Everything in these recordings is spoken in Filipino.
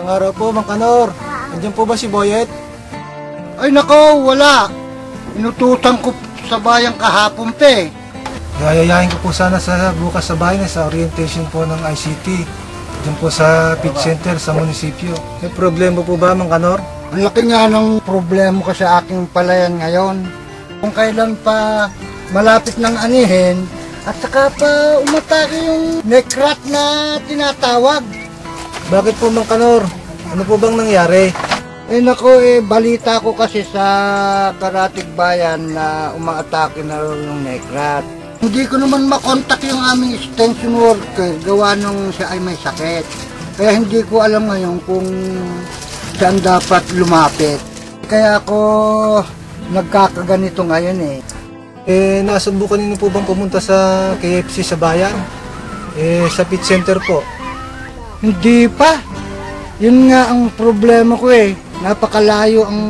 Magandang araw po, Mang Kanor. Nandiyan po ba si Boyet? Ay nako, wala. Inutusan ko sa bayang kahapon pe. Yayayain ko po sana sa bukas sa bayan sa orientation po ng ICT. Diyan po sa pitch center sa munisipyo. May problema po ba, Mang Kanor? Ang laki nga ng problema ko sa aking palayan ngayon. Kung kailan pa malapit ng anihin, at saka pa umatake yung neck rot na tinatawag. Bakit po, Mang Kanor? Ano po bang nangyari? Eh nako, balita ko kasi sa Karatig Bayan na umaatake na yung neck rot. Hindi ko naman makontak yung aming extension worker gawa nung siya ay may sakit. Kaya hindi ko alam ngayon kung saan dapat lumapit. Kaya ako nagkakaganito ngayon eh. Nasubukan niyo po bang pumunta sa KFC sa bayan? Sa pitch center po. Hindi pa. Yun nga ang problema ko eh. Napakalayo ang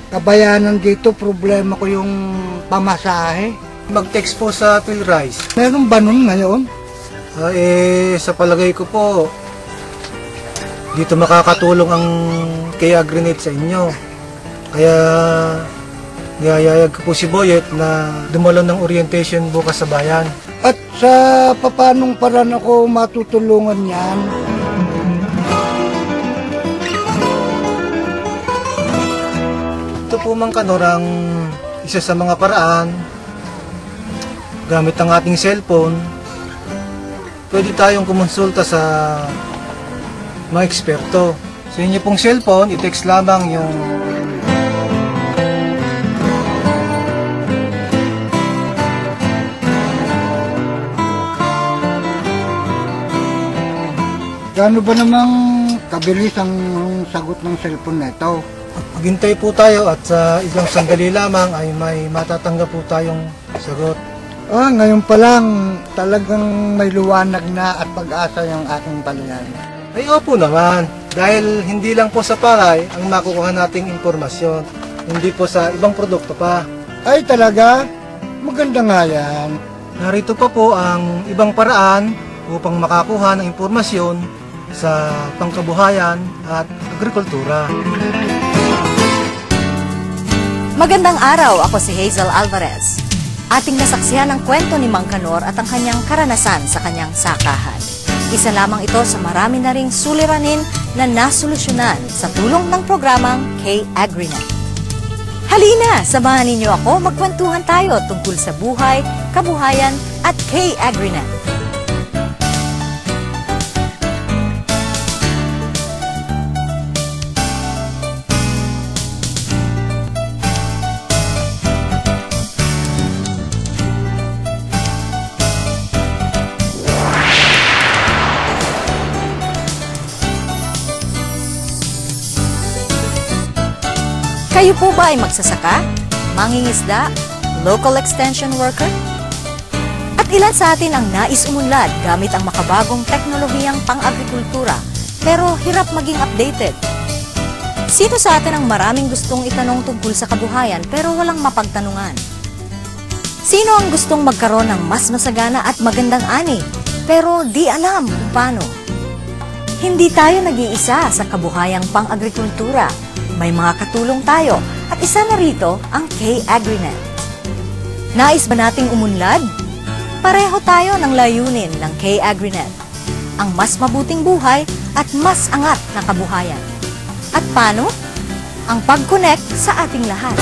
kabayanan dito. Problema ko yung pamasahe. Mag-text po sa PhilRise. Meron ba nun ngayon? Sa palagay ko po, dito makakatulong ang K-Agrinet sa inyo. Kaya niyayayag ko po si Boyet na dumalo ng orientation bukas sa bayan. At sa papanong paraan ako matutulungan yan? Ito po, Mang Kanor, ang isa sa mga paraan. Gamit ang ating cellphone, pwede tayong kumonsulta sa mga eksperto. Sa inyo pong cellphone, i-text lamang yung Gaano ba namang kabilis ang sagot ng cellphone na ito? maghintay po tayo at sa ilang sandali lamang ay may matatanggap po tayong sagot. Ngayon pa lang talagang may liwanag na at pag-asa yung aking palayan. Ay opo naman, dahil hindi lang po sa palay ang makukuha nating impormasyon, hindi po sa ibang produkto pa. Ay talaga? Maganda nga yan. Narito pa po ang ibang paraan upang makakuha ng impormasyon sa pangkabuhayan at agrikultura. Magandang araw, ako si Hazel Alvarez. Ating nasaksihan ang kwento ni Mang Kanor at ang kanyang karanasan sa kanyang sakahan. Isa lamang ito sa marami na ring suliranin na nasolusyonan sa tulong ng programang K-Agrinet. Halina, samahan ninyo ako, magkwentuhan tayo tungkol sa buhay, kabuhayan at K-Agrinet. Kayo po ba ay magsasaka, mangingisda, local extension worker? At ilan sa atin ang nais umunlad gamit ang makabagong teknolohiyang pang-agrikultura pero hirap maging updated? Sino sa atin ang maraming gustong itanong tungkol sa kabuhayan pero walang mapagtanungan? Sino ang gustong magkaroon ng mas masagana at magandang ani pero di alam kung paano? Hindi tayo nag-iisa sa kabuhayang pang-agrikultura. May mga katulong tayo at isa na rito ang K-Agrinet. Nais ba nating umunlad? Pareho tayo ng layunin ng K-Agrinet. Ang mas mabuting buhay at mas angat na kabuhayan. At paano? Ang pag-connect sa ating lahat.